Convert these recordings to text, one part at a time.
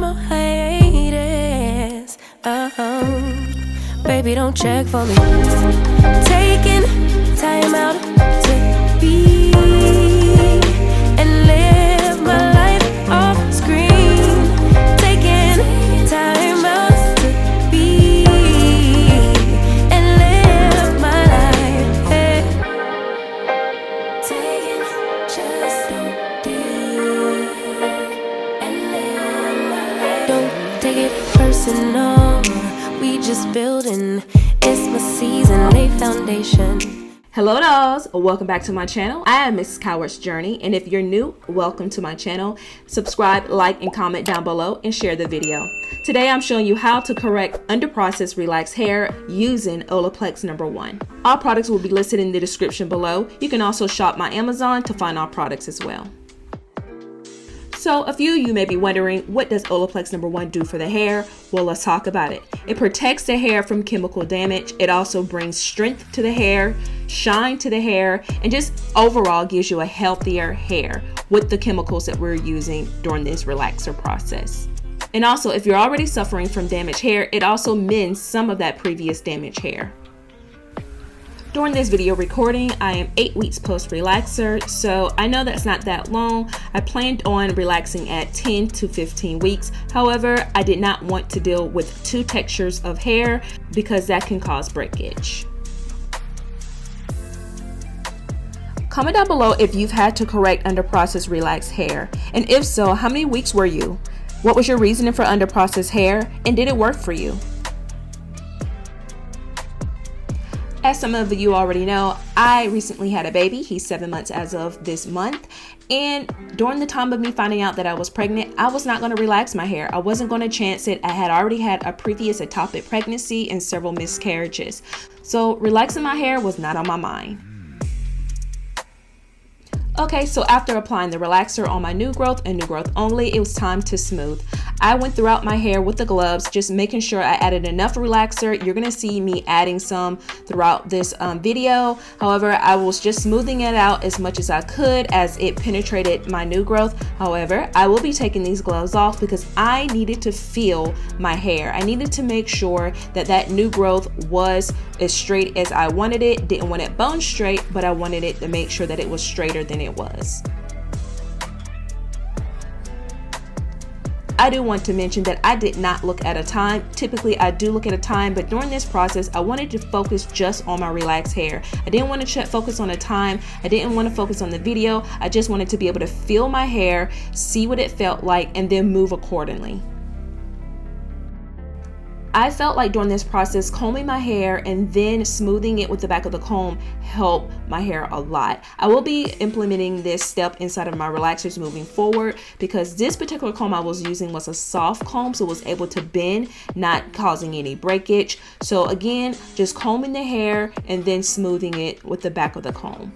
more haters. Baby, don't check for me. Taking time out to be and live my life off screen. Taking time out to be and live my life. Hey. Taking just don't be and live my life. Don't take it personal. We just building. It's my season, lay foundation. Hello dolls, welcome back to my channel. I am Mrs. Cowart's Journey, and if you're new, welcome to my channel. Subscribe, like, and comment down below and share the video. Today I'm showing you how to correct under-processed relaxed hair using Olaplex #1. All products will be listed in the description below. You can also shop my Amazon to find all products as well. So a few of you may be wondering, what does Olaplex #1 do for the hair? Well, let's talk about it. It protects the hair from chemical damage. It also brings strength to the hair, shine to the hair, and just overall gives you a healthier hair with the chemicals that we're using during this relaxer process. And also, if you're already suffering from damaged hair, it also mends some of that previous damaged hair. During this video recording, I am 8 weeks post relaxer, so I know that's not that long. I planned on relaxing at 10 to 15 weeks. However, I did not want to deal with two textures of hair because that can cause breakage. Comment down below if you've had to correct under-processed relaxed hair, and if so, how many weeks were you? What was your reasoning for under-processed hair, and did it work for you? As some of you already know, I recently had a baby. He's 7 months as of this month. And during the time of me finding out that I was pregnant, I was not going to relax my hair. I wasn't going to chance it. I had already had a previous ectopic pregnancy and several miscarriages. So relaxing my hair was not on my mind. Okay, so after applying the relaxer on my new growth and new growth only, it was time to smooth. I went throughout my hair with the gloves, just making sure I added enough relaxer. You're gonna see me adding some throughout this video. However, I was just smoothing it out as much as I could as it penetrated my new growth. However, I will be taking these gloves off because I needed to feel my hair. I needed to make sure that that new growth was as straight as I wanted it. Didn't want it bone straight, but I wanted it to make sure that it was straighter than it was. I do want to mention that I did not look at a time. Typically I do look at a time, but during this process I wanted to focus just on my relaxed hair. I didn't want to focus on a time. I didn't want to focus on the video. I just wanted to be able to feel my hair, see what it felt like, and then move accordingly. I felt like during this process, combing my hair and then smoothing it with the back of the comb helped my hair a lot. I will be implementing this step inside of my relaxers moving forward because this particular comb I was using was a soft comb, so it was able to bend, not causing any breakage. So again, just combing the hair and then smoothing it with the back of the comb.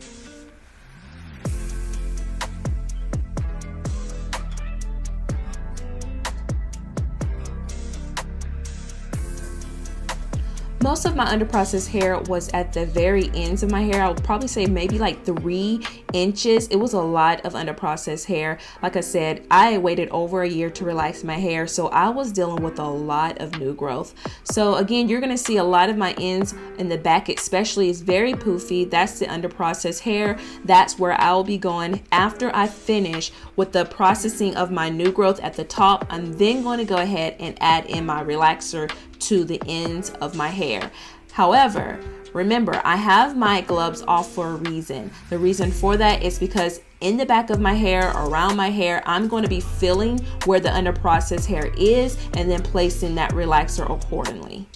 Most of my underprocessed hair was at the very ends of my hair. I would probably say maybe like 3 inches. It was a lot of underprocessed hair. Like I said, I waited over a year to relax my hair, so I was dealing with a lot of new growth. So again, you're gonna see a lot of my ends in the back especially is very poofy. That's the underprocessed hair. That's where I'll be going after I finish with the processing of my new growth at the top. I'm then going to go ahead and add in my relaxer to the ends of my hair. However, remember, I have my gloves off for a reason. The reason for that is because in the back of my hair, around my hair, I'm going to be feeling where the underprocessed hair is and then placing that relaxer accordingly.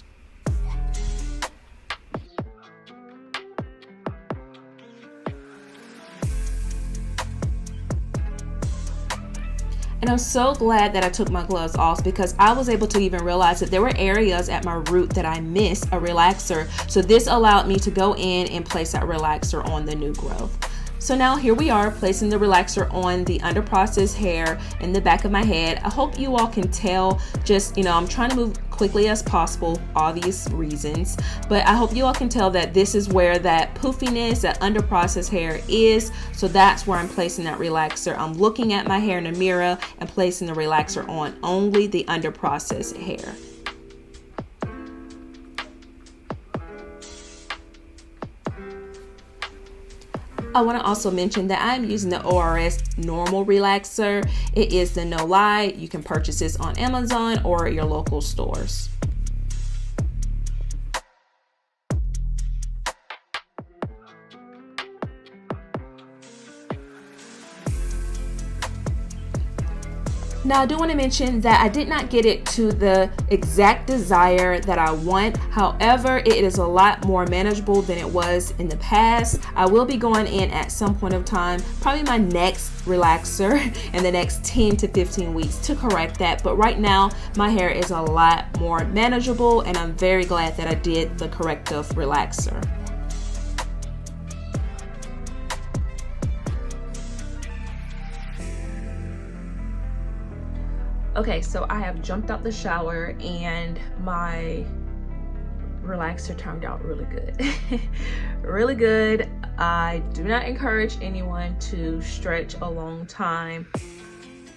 And I'm so glad that I took my gloves off because I was able to even realize that there were areas at my root that I missed a relaxer. So this allowed me to go in and place that relaxer on the new growth. So now here we are placing the relaxer on the under processed hair in the back of my head. I hope you all can tell, just, I'm trying to move quickly as possible, obvious reasons, but I hope you all can tell that this is where that poofiness, that under processed hair is. So that's where I'm placing that relaxer. I'm looking at my hair in the mirror and placing the relaxer on only the under processed hair. I want to also mention that I'm using the ORS normal relaxer. It is the no lie. You can purchase this on Amazon or your local stores. Now I do want to mention that I did not get it to the exact desire that I want. However, it is a lot more manageable than it was in the past. I will be going in at some point of time, probably my next relaxer in the next 10 to 15 weeks to correct that. But right now, my hair is a lot more manageable, and I'm very glad that I did the corrective relaxer. Okay, so I have jumped out the shower and my relaxer turned out really good. Really good. I do not encourage anyone to stretch a long time.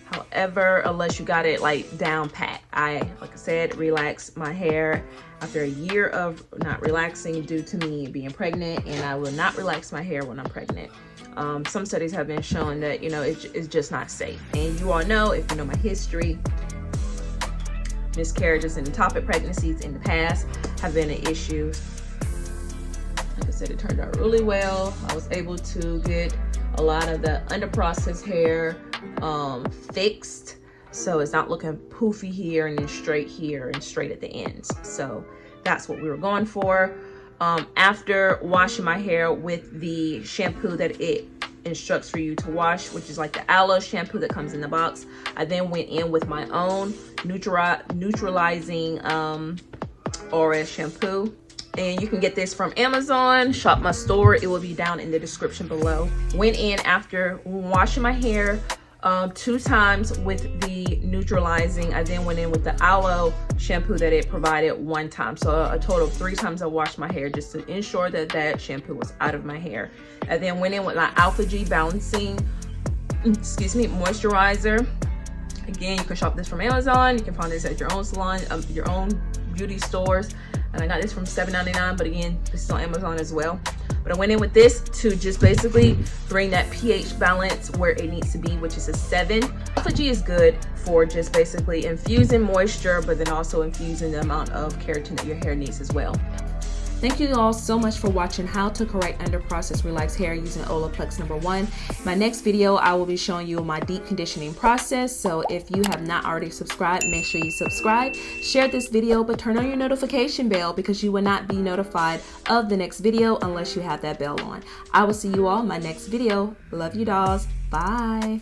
However, unless you got it like down pat. Like I said, relax my hair after a year of not relaxing due to me being pregnant, and I will not relax my hair when I'm pregnant. Some studies have been showing that, it's just not safe. And you all know, if you know my history, miscarriages and ectopic pregnancies in the past have been an issue. Like I said, it turned out really well. I was able to get a lot of the under processed hair fixed, so it's not looking poofy here and then straight here and straight at the ends. So that's what we were going for. After washing my hair with the shampoo that it instructs for you to wash, which is like the aloe shampoo that comes in the box, I then went in with my own neutralizing ORS shampoo. And you can get this from Amazon, shop my store, it will be down in the description below. Went in after washing my hair 2 times with the neutralizing. I then went in with the aloe shampoo that it provided 1 time. So a total of 3 times I washed my hair just to ensure that that shampoo was out of my hair. I then went in with my Alpha G balancing, moisturizer. Again, you can shop this from Amazon. You can find this at your own salon, your own beauty stores. And I got this from $7.99, but again, this is on Amazon as well. But I went in with this to just basically bring that pH balance where it needs to be, which is a 7. Alpha G is good for just basically infusing moisture, but then also infusing the amount of keratin that your hair needs as well. Thank you all so much for watching how to correct under processed relaxed hair using Olaplex #1. My next video, I will be showing you my deep conditioning process. So if you have not already subscribed, make sure you subscribe, share this video, but turn on your notification bell because you will not be notified of the next video unless you have that bell on. I will see you all in my next video. Love you dolls. Bye.